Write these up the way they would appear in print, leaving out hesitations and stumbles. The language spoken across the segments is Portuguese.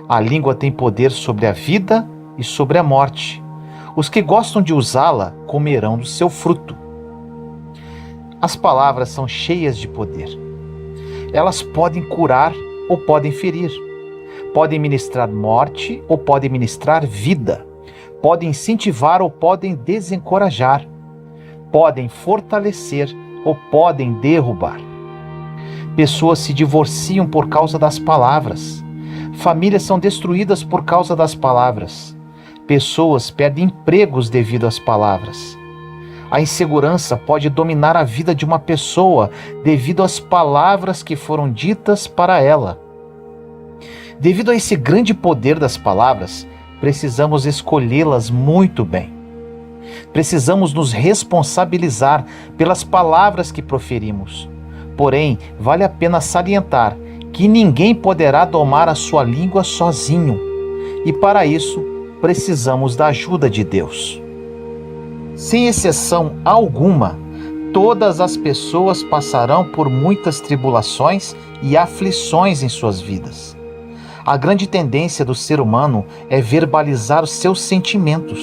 A língua tem poder sobre a vida e sobre a morte. Os que gostam de usá-la comerão do seu fruto. As palavras são cheias de poder. Elas podem curar ou podem ferir. Podem ministrar morte ou podem ministrar vida. Podem incentivar ou podem desencorajar. Podem fortalecer ou podem derrubar. Pessoas se divorciam por causa das palavras. Famílias são destruídas por causa das palavras. Pessoas perdem empregos devido às palavras. A insegurança pode dominar a vida de uma pessoa devido às palavras que foram ditas para ela. Devido a esse grande poder das palavras, precisamos escolhê-las muito bem. Precisamos nos responsabilizar pelas palavras que proferimos. Porém, vale a pena salientar que ninguém poderá domar a sua língua sozinho, e para isso precisamos da ajuda de Deus. Sem exceção alguma, todas as pessoas passarão por muitas tribulações e aflições em suas vidas. A grande tendência do ser humano é verbalizar os seus sentimentos,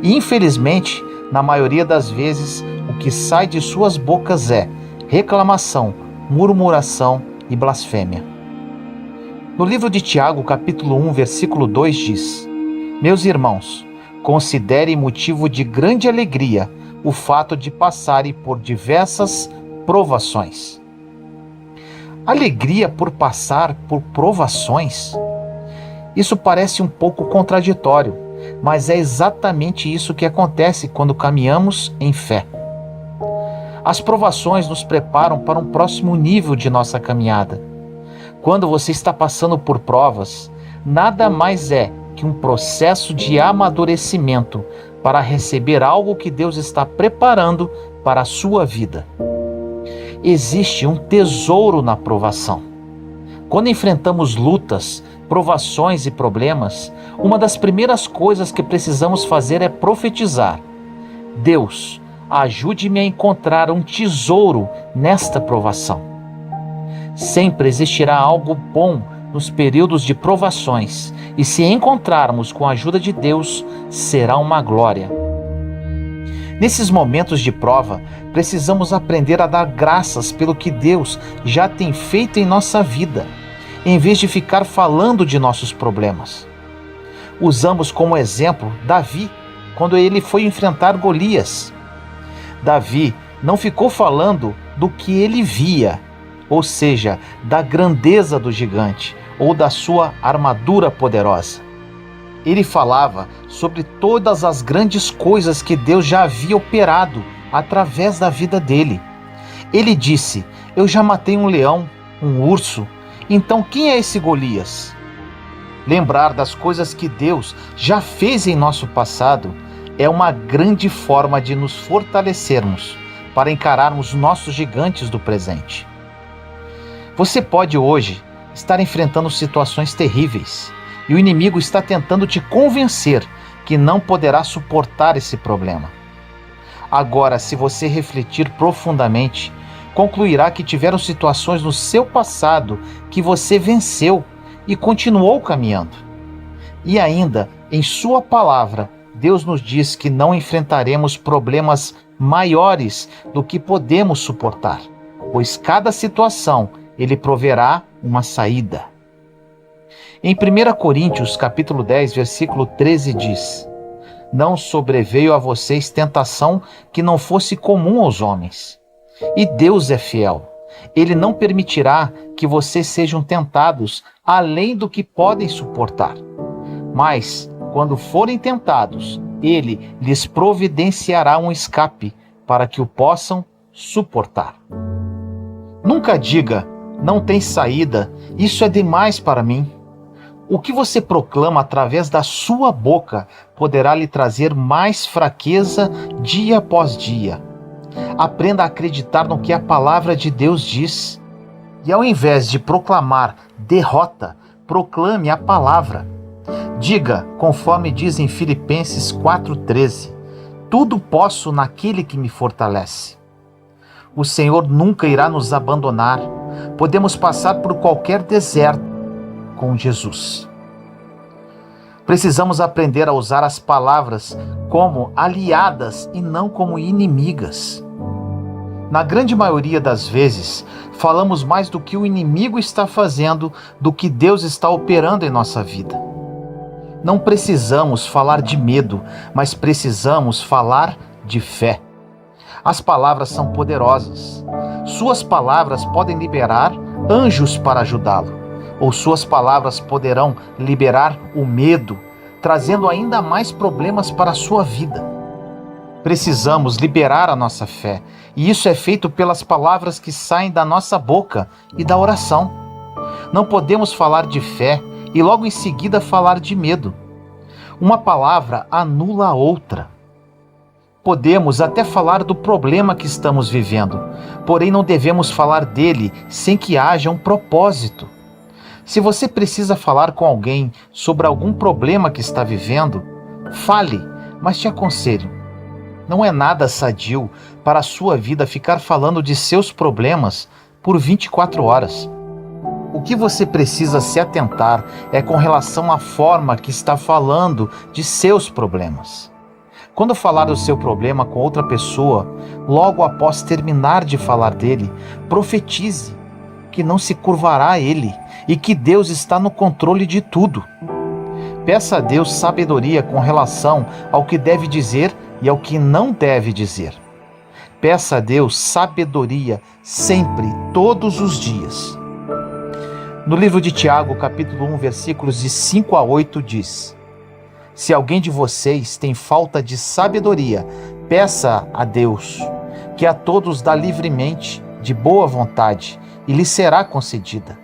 e infelizmente, na maioria das vezes, o que sai de suas bocas é reclamação, murmuração e blasfêmia. No livro de Tiago, capítulo 1, versículo 2 diz: Meus irmãos, considerem motivo de grande alegria o fato de passarem por diversas provações. Alegria por passar por provações? Isso parece um pouco contraditório, mas é exatamente isso que acontece quando caminhamos em fé. As provações nos preparam para um próximo nível de nossa caminhada. Quando você está passando por provas, nada mais é que um processo de amadurecimento para receber algo que Deus está preparando para a sua vida. Existe um tesouro na provação. Quando enfrentamos lutas, provações e problemas, uma das primeiras coisas que precisamos fazer é profetizar: Deus, ajude-me a encontrar um tesouro nesta provação. Sempre existirá algo bom nos períodos de provações, e se encontrarmos com a ajuda de Deus, será uma glória. Nesses momentos de prova, precisamos aprender a dar graças pelo que Deus já tem feito em nossa vida, em vez de ficar falando de nossos problemas. Usamos como exemplo Davi, quando ele foi enfrentar Golias. Davi não ficou falando do que ele via, ou seja, da grandeza do gigante ou da sua armadura poderosa. Ele falava sobre todas as grandes coisas que Deus já havia operado através da vida dele. Ele disse: Eu já matei um leão, um urso, então quem é esse Golias? Lembrar das coisas que Deus já fez em nosso passado é uma grande forma de nos fortalecermos para encararmos nossos gigantes do presente. Você pode hoje estar enfrentando situações terríveis e o inimigo está tentando te convencer que não poderá suportar esse problema. Agora, se você refletir profundamente, concluirá que tiveram situações no seu passado que você venceu e continuou caminhando. E ainda, em sua palavra, Deus nos diz que não enfrentaremos problemas maiores do que podemos suportar, pois cada situação Ele proverá uma saída. Em 1 Coríntios, capítulo 10, versículo 13 diz: Não sobreveio a vocês tentação que não fosse comum aos homens. E Deus é fiel. Ele não permitirá que vocês sejam tentados além do que podem suportar. Mas, quando forem tentados, Ele lhes providenciará um escape para que o possam suportar. Nunca diga: não tem saída, isso é demais para mim. O que você proclama através da sua boca poderá lhe trazer mais fraqueza dia após dia. Aprenda a acreditar no que a palavra de Deus diz. E ao invés de proclamar derrota, proclame a palavra. Diga, conforme diz em Filipenses 4,13, tudo posso naquele que me fortalece. O Senhor nunca irá nos abandonar. Podemos passar por qualquer deserto com Jesus. Precisamos aprender a usar as palavras como aliadas e não como inimigas. Na grande maioria das vezes, falamos mais do que o inimigo está fazendo do que Deus está operando em nossa vida. Não precisamos falar de medo, mas precisamos falar de fé. As palavras são poderosas. Suas palavras podem liberar anjos para ajudá-lo, ou suas palavras poderão liberar o medo, trazendo ainda mais problemas para a sua vida. Precisamos liberar a nossa fé, e isso é feito pelas palavras que saem da nossa boca e da oração. Não podemos falar de fé e logo em seguida falar de medo. Uma palavra anula a outra. Podemos até falar do problema que estamos vivendo, porém não devemos falar dele sem que haja um propósito. Se você precisa falar com alguém sobre algum problema que está vivendo, fale, mas te aconselho. Não é nada sadio para a sua vida ficar falando de seus problemas por 24 horas. O que você precisa se atentar é com relação à forma que está falando de seus problemas. Quando falar do seu problema com outra pessoa, logo após terminar de falar dele, profetize que não se curvará a ele e que Deus está no controle de tudo. Peça a Deus sabedoria com relação ao que deve dizer e ao que não deve dizer. Peça a Deus sabedoria sempre, todos os dias. No livro de Tiago, capítulo 1, versículos de 5 a 8, diz: Se alguém de vocês tem falta de sabedoria, peça a Deus, que a todos dá livremente, de boa vontade, e lhe será concedida.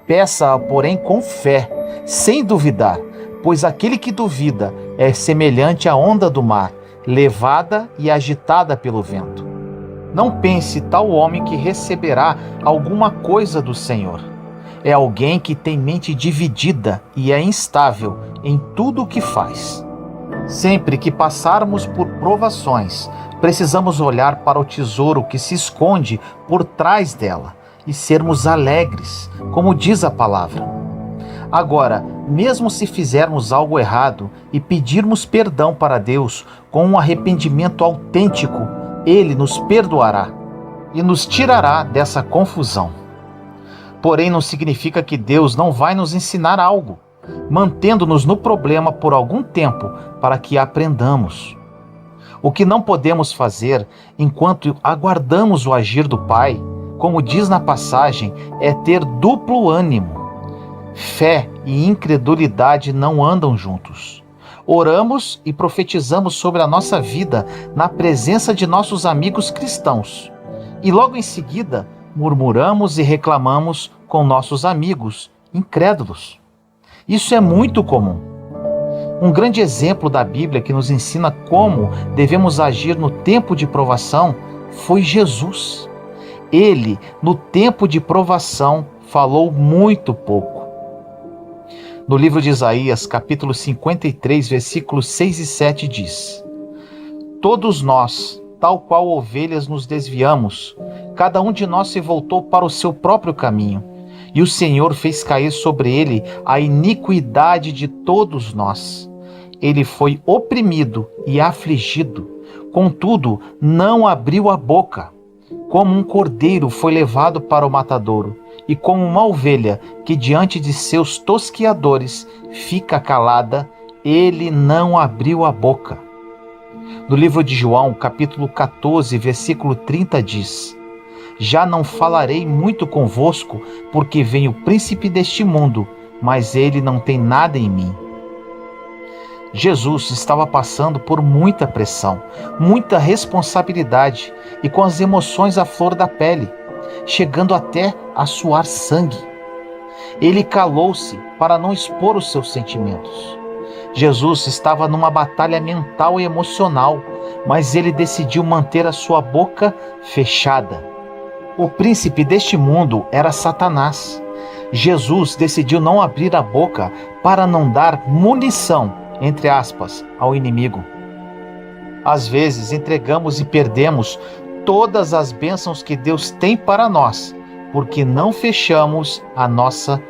Peça-a, porém, com fé, sem duvidar, pois aquele que duvida é semelhante à onda do mar, levada e agitada pelo vento. Não pense tal homem que receberá alguma coisa do Senhor. É alguém que tem mente dividida e é instável em tudo o que faz. Sempre que passarmos por provações, precisamos olhar para o tesouro que se esconde por trás dela e sermos alegres, como diz a palavra. Agora, mesmo se fizermos algo errado e pedirmos perdão para Deus com um arrependimento autêntico, Ele nos perdoará e nos tirará dessa confusão. Porém, não significa que Deus não vai nos ensinar algo, mantendo-nos no problema por algum tempo para que aprendamos. O que não podemos fazer enquanto aguardamos o agir do Pai, como diz na passagem, é ter duplo ânimo. Fé e incredulidade não andam juntos. Oramos e profetizamos sobre a nossa vida na presença de nossos amigos cristãos. E logo em seguida, murmuramos e reclamamos com nossos amigos incrédulos. Isso é muito comum. Um grande exemplo da Bíblia que nos ensina como devemos agir no tempo de provação foi Jesus. Ele, no tempo de provação, falou muito pouco. No livro de Isaías, capítulo 53, versículos 6 e 7 diz: Todos nós, tal qual ovelhas, nos desviamos, cada um de nós se voltou para o seu próprio caminho, e o Senhor fez cair sobre ele a iniquidade de todos nós. Ele foi oprimido e afligido, contudo não abriu a boca. Como um cordeiro foi levado para o matadouro, e como uma ovelha que diante de seus tosquiadores fica calada, ele não abriu a boca. No livro de João, capítulo 14, versículo 30 diz: Já não falarei muito convosco, porque vem o príncipe deste mundo, mas ele não tem nada em mim. Jesus estava passando por muita pressão, muita responsabilidade e com as emoções à flor da pele, chegando até a suar sangue. Ele calou-se para não expor os seus sentimentos. Jesus estava numa batalha mental e emocional, mas ele decidiu manter a sua boca fechada. O príncipe deste mundo era Satanás. Jesus decidiu não abrir a boca para não dar munição, entre aspas, ao inimigo. Às vezes entregamos e perdemos todas as bênçãos que Deus tem para nós, porque não fechamos a nossa